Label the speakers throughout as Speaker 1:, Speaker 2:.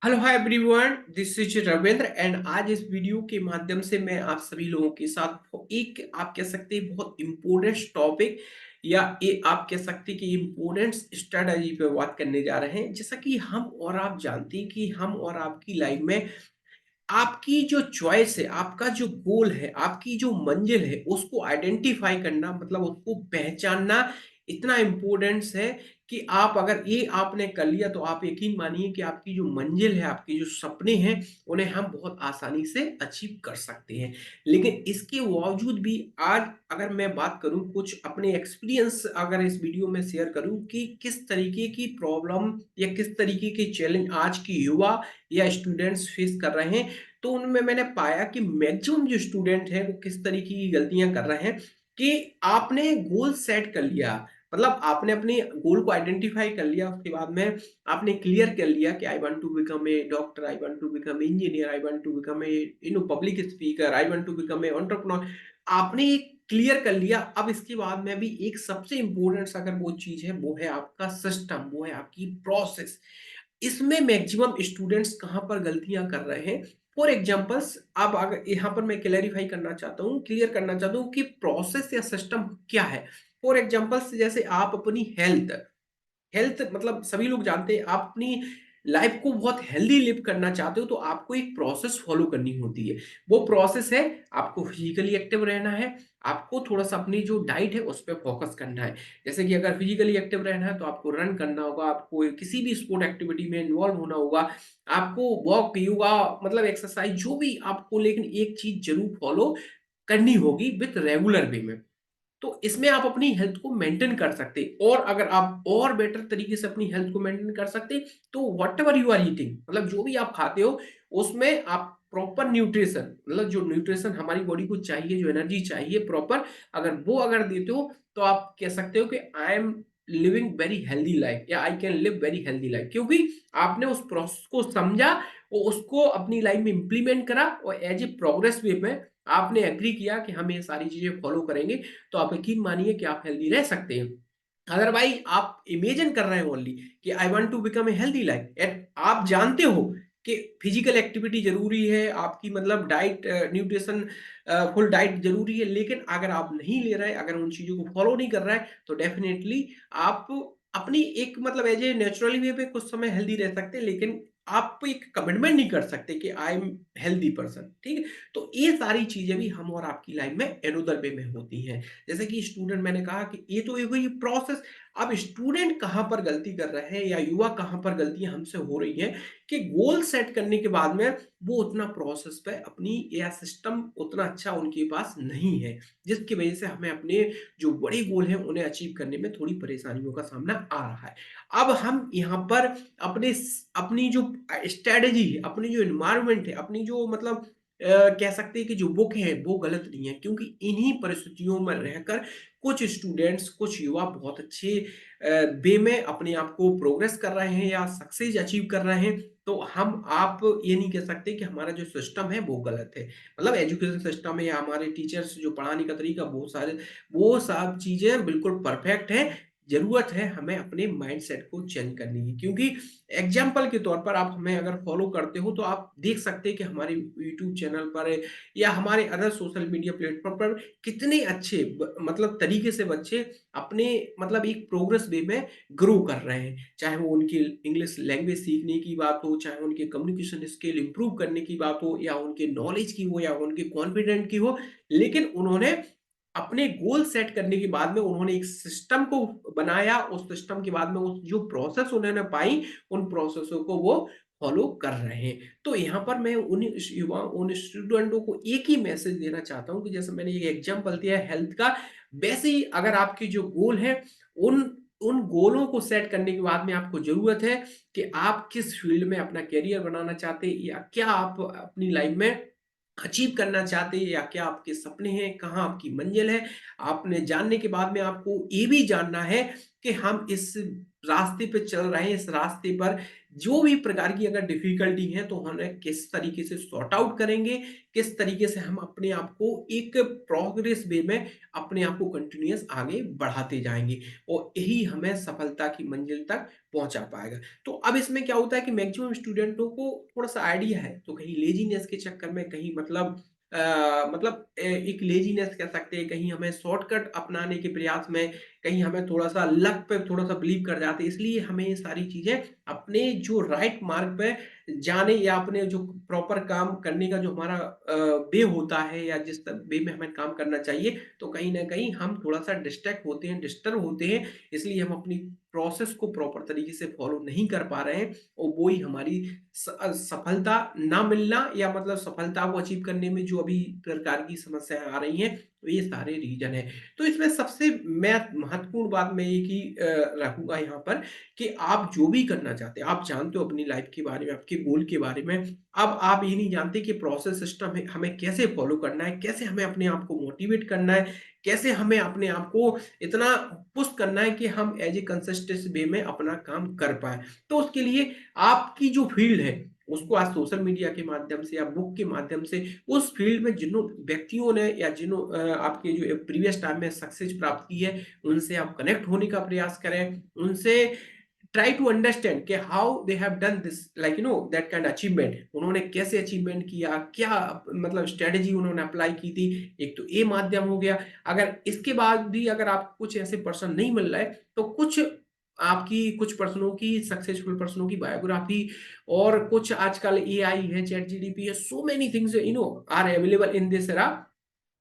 Speaker 1: Hello hi everyone, this is Ravindra and आज इस video के माध्यम से मैं आप सभी लोगों के साथ एक आप कह सकते हैं बहुत इम्पोर्टेंट टॉपिक या ये आप कह सकते हैं कि इम्पोर्टेंट स्ट्रेटजी पे बात करने जा रहे हैं। जैसा कि हम और आप जानते हैं कि हम और आपकी लाइफ में आपकी जो चॉइस है, आपका जो गोल है, आपकी जो मंजिल है, उसको आइडेंटिफाई करना मतलब उसको पहचानना इतना इम्पोर्टेंस है कि आप अगर ये आपने कर लिया तो आप यकीन मानिए कि आपकी जो मंजिल है, आपके जो सपने हैं, उन्हें हम बहुत आसानी से अचीव कर सकते हैं। लेकिन इसके बावजूद भी आज अगर मैं बात करूँ कुछ अपने एक्सपीरियंस अगर इस वीडियो में शेयर करूँ कि किस तरीके की प्रॉब्लम या किस तरीके के चैलेंज आज की युवा या स्टूडेंट्स फेस कर रहे हैं, तो उनमें मैंने पाया कि मैक्सिमम जो स्टूडेंट हैं वो किस तरीके की गलतियां कर रहे हैं कि आपने गोल सेट कर लिया, मतलब आपने अपने गोल को आइडेंटिफाई कर लिया, उसके बाद में आपने क्लियर कर लिया कि I want to become a doctor, I want to become engineer, I want to become a public speaker, I want to become a entrepreneur. आपने क्लियर कर लिया। अब इसके बाद में भी एक सबसे इंपॉर्टेंट अगर वो चीज है वो है आपका सिस्टम, वो है आपकी प्रोसेस। इसमें मैक्सिमम स्टूडेंट्स कहाँ पर गलतियां कर रहे हैं। फॉर एग्जाम्पल्स, अब अगर यहाँ पर मैं क्लैरिफाई करना चाहता हूँ, क्लियर करना चाहता हूँ कि प्रोसेस या सिस्टम क्या है। फॉर एग्जाम्पल्स, जैसे आप अपनी हेल्थ हेल्थ मतलब सभी लोग जानते हैं, आप अपनी लाइफ को बहुत हेल्दी लिव करना चाहते हो तो आपको एक प्रोसेस फॉलो करनी होती है। वो प्रोसेस है, आपको फिजिकली एक्टिव रहना है, आपको थोड़ा सा अपनी जो डाइट है उस पर फोकस करना है। जैसे कि अगर फिजिकली एक्टिव रहना है तो आपको रन करना होगा, आपको किसी भी स्पोर्ट एक्टिविटी में इन्वॉल्व होना होगा, आपको वॉक योगा मतलब एक्सरसाइज जो भी आपको, लेकिन एक चीज जरूर फॉलो करनी होगी विथ रेगुलर वे में। तो इसमें आप अपनी हेल्थ को मेंटेन कर सकते, और अगर आप और बेटर तरीके से अपनी हेल्थ को मेंटेन कर सकते तो whatever you are eating, मतलब जो भी आप खाते हो उसमें आप प्रॉपर न्यूट्रिशन, मतलब जो न्यूट्रिशन हमारी बॉडी को चाहिए, जो एनर्जी चाहिए प्रॉपर, अगर वो अगर देते हो तो आप कह सकते हो कि I am living very healthy life या I can live very healthy life, क्योंकि आपने उस प्रोसेस को समझा और उसको अपनी लाइफ में इंप्लीमेंट करा और एज ए प्रोग्रेस वे में आपने एग्री किया कि हम ये सारी चीजें फॉलो करेंगे, तो आप यकीन मानिए कि आप हेल्दी रह सकते हैं। अदरवाइज आप इमेजिन कर रहे हैं ओनली कि I want to become a healthy life, and आप जानते हो कि फिजिकल एक्टिविटी जरूरी है, आपकी मतलब डाइट न्यूट्रिशन फुल डाइट जरूरी है, लेकिन अगर आप नहीं ले रहे, अगर उन चीजों को फॉलो नहीं कर रहा है तो डेफिनेटली आप अपनी एक मतलब एज ए नेचुरली वे पे कुछ समय हेल्दी रह सकते हैं, लेकिन आप एक कमिटमेंट नहीं कर सकते कि आई एम हेल्दी पर्सन। ठीक है, तो ये सारी चीजें भी हम और आपकी लाइफ में एनोदर वे में होती हैं। जैसे कि स्टूडेंट, मैंने कहा कि ये तो एक हुई प्रोसेस। अब स्टूडेंट कहाँ पर गलती कर रहे हैं या युवा कहाँ पर गलतियां हमसे हो रही हैं कि गोल सेट करने के बाद में वो उतना प्रोसेस पे अपनी या सिस्टम उतना अच्छा उनके पास नहीं है, जिसकी वजह से हमें अपने जो बड़े गोल हैं उन्हें अचीव करने में थोड़ी परेशानियों का सामना आ रहा है। अब हम यहाँ पर अपने अपनी जो स्ट्रेटेजी है, अपनी जो एनवायरमेंट है, अपनी जो मतलब कह सकते हैं कि जो बुक है वो गलत नहीं है, क्योंकि इन्हीं परिस्थितियों में रहकर कुछ स्टूडेंट्स, कुछ युवा बहुत अच्छे वे में अपने आप को प्रोग्रेस कर रहे हैं या सक्सेस अचीव कर रहे हैं। तो हम आप ये नहीं कह सकते कि हमारा जो सिस्टम है वो गलत है, मतलब एजुकेशन सिस्टम है या हमारे टीचर्स जो पढ़ाने का तरीका, वो सब चीजें बिल्कुल परफेक्ट है। जरूरत है हमें अपने माइंडसेट को चेंज करने की, क्योंकि एग्जाम्पल के तौर पर आप हमें अगर फॉलो करते हो तो आप देख सकते हैं कि हमारे यूट्यूब चैनल पर या हमारे अदर सोशल मीडिया प्लेटफॉर्म पर कितने अच्छे मतलब तरीके से बच्चे अपने मतलब एक प्रोग्रेस वे में ग्रो कर रहे हैं, चाहे वो उनकी इंग्लिश लैंग्वेज सीखने की बात हो, चाहे उनके कम्युनिकेशन स्किल इंप्रूव करने की बात हो, या उनके नॉलेज की हो, या उनके कॉन्फिडेंट की हो। लेकिन उन्होंने अपने गोल सेट करने के बाद में उन्होंने एक सिस्टम को बनाया, उस सिस्टम के बाद में उस जो प्रोसेस उन्होंने पाई, उन प्रोसेसों को वो फॉलो कर रहे हैं। तो यहाँ पर मैं उन युवा उन स्टूडेंटों को एक ही मैसेज देना चाहता हूँ कि जैसे मैंने ये एग्जांपल दिया है हेल्थ का, वैसे ही अगर आपके जो गोल है, उन उन गोलों को सेट करने के बाद में आपको जरूरत है कि आप किस फील्ड में अपना करियर बनाना चाहते हैं, या क्या आप अपनी लाइफ में अचीव करना चाहते हैं, या क्या आपके सपने हैं, कहाँ आपकी मंजिल है। आपने जानने के बाद में आपको ये भी जानना है कि हम इस रास्ते पे चल रहे हैं, इस रास्ते पर जो भी प्रकार की अगर डिफ़िकल्टी है तो हमें किस तरीके से सॉर्ट आउट करेंगे, किस तरीके से हम अपने आप को एक प्रोग्रेस वे में अपने आप को कंटिन्यूअस आगे बढ़ाते जाएँगे और यही हमें सफलता की मंजिल तक पहुँचा पाएगा। तो अब इसमें क्या होता है कि मैक्सिमम स्टूडेंटों को थोड़ा-सा आइडिया है, तो कहीं लेज़ीनेस के चक्कर में कहीं मतलब एक लेज़ीनेस कह सकते हैं, कहीं हमें शॉर्टकट अपनाने के प्रयास में, कहीं हमें थोड़ा-सा लक पे थोड़ा-सा बिलीव कर जाते हैं। इसलिए हमें ये सारी चीज़ें अपने जो राइट मार्ग पे जाने या अपने जो प्रॉपर काम करने का जो हमारा वे होता है या जिस वे में हमें काम करना चाहिए, तो कहीं न कहीं हम थोड़ा-सा डिस्ट्रैक्ट होते हैं, डिस्टर्ब होते हैं। इसलिए हम अपनी प्रोसेस को प्रॉपर तरीके से फॉलो नहीं कर पा रहे हैं और वो ही हमारी सफलता ना मिलना या मतलब सफलता को अचीव करने में जो अभी प्रकार की समस्याएँ आ रही हैं, तो ये सारे रीज़न हैं। तो इसमें सबसे मैं महत्वपूर्ण बात मैं एक ही रखूँगा यहाँ पर कि आप जो भी करना चाहते हैं, आप जानते हो अपनी लाइफ़ के बारे में, आपके गोल के बारे में। अब आप ये नहीं जानते कि प्रोसेस सिस्टम है हमें कैसे फ़ॉलो करना है, कैसे हमें अपने आप को मोटिवेट करना है, कैसे हमें अपने आप को इतना पुश करना है कि हम एज़ ए कंसिस्टेंट वे में अपना काम कर पाएँ। तो उसके लिए आपकी जो फ़ील्ड है, उसको आज सोशल मीडिया के माध्यम से या बुक के माध्यम से उस फ़ील्ड में जिन्हों व्यक्तियों ने या आपके जो प्रीवियस टाइम में सक्सेस प्राप्त की है, उनसे आप कनेक्ट होने का प्रयास करें। उनसे ट्राई टू अंडरस्टैंड कि how they have done this like that kind achievement उन्होंने कैसे अचीवमेंट किया, क्या मतलब स्ट्रैटेजी उन्होंने अप्लाई की थी। एक तो ये माध्यम हो गया। अगर इसके बाद भी अगर आपको कुछ ऐसे पर्सन नहीं मिल रहा है, तो कुछ पर्सनों की सक्सेसफुल पर्सनों की बायोग्राफी और कुछ आजकल एआई है, चैट जीडीपी है, so many things are available in this era.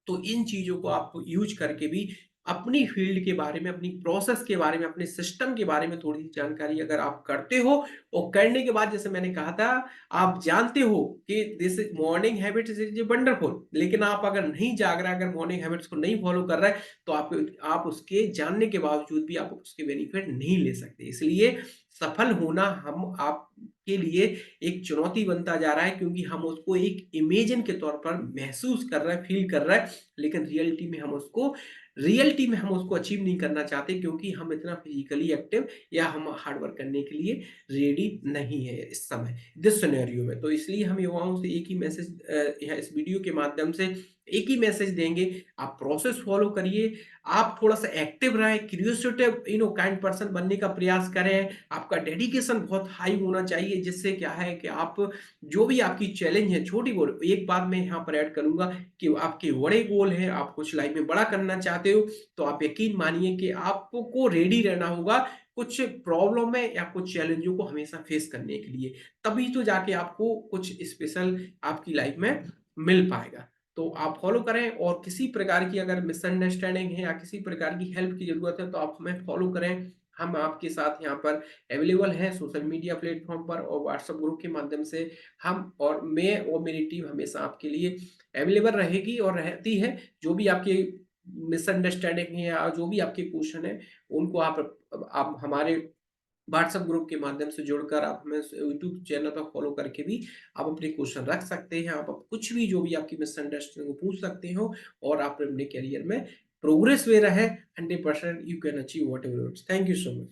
Speaker 1: तो इन चीज़ों को आप यूज़ करके भी अपनी फ़ील्ड के बारे में, अपनी प्रोसेस के बारे में, अपने सिस्टम के बारे में थोड़ी जानकारी अगर आप करते हो और करने के बाद जैसे मैंने कहा था, आप जानते हो कि this morning habits is wonderful लेकिन आप अगर नहीं जाग रहा, अगर मॉर्निंग हैबिट्स को नहीं फ़ॉलो कर रहा है, तो आप उसके जानने के बावजूद भी आप उसके बेनिफिट नहीं ले सकते। इसलिए सफल होना हम आपके लिए एक चुनौती बनता जा रहा है क्योंकि हम उसको एक इमेजिन के तौर पर महसूस कर रहे हैं, फ़ील कर रहे हैं लेकिन रियलिटी में हम उसको अचीव नहीं करना चाहते क्योंकि हम इतना फिजिकली एक्टिव या हम हार्ड वर्क करने के लिए रेडी नहीं है इस समय, दिस सिनेरियो में। तो इसलिए हम युवाओं से एक ही मैसेज यहाँ इस वीडियो के माध्यम से एक ही मैसेज देंगे, आप प्रोसेस फॉलो करिए, आप थोड़ा-सा एक्टिव रहें, क्रियोसिटिव काइंड पर्सन बनने का प्रयास करें, आपका डेडिकेशन बहुत हाई होना चाहिए जिससे क्या है कि आप जो भी आपकी चैलेंज है, छोटी गोल एक बात मैं यहाँ पर ऐड करूँगा कि आपके बड़े गोल हैं, आप कुछ लाइफ में बड़ा करना चाहते हो, तो आप यकीन मानिए कि आपको रेडी रहना होगा कुछ प्रॉब्लम में या कुछ चैलेंजों को हमेशा फेस करने के लिए। तभी तो जाके आपको कुछ स्पेशल आपकी लाइफ में मिल पाएगा। तो आप फॉलो करें और किसी प्रकार की अगर मिसअंडरस्टैंडिंग है या किसी प्रकार की हेल्प की ज़रूरत है, तो आप हमें फॉलो करें। हम आपके साथ यहाँ पर अवेलेबल हैं सोशल मीडिया प्लेटफ़ॉर्म पर और व्हाट्सएप ग्रुप के माध्यम से हम और मैं और मेरी टीम हमेशा आपके लिए अवेलेबल रहेगी और रहती है। जो भी आपकी मिसअंडरस्टैंडिंग है या जो भी आपके क्वेश्चन है, उनको आप हमारे व्हाट्सएप ग्रुप के माध्यम से जुड़कर आप हमें यूट्यूब चैनल पर फॉलो करके भी आप अपने क्वेश्चन रख सकते हैं। आप कुछ भी जो भी आपकी मिसअंडरस्टैंडिंग वो पूछ सकते हो और आप अपने करियर में प्रोग्रेस वे रहे 100% you can achieve whatever you want. Thank you so much.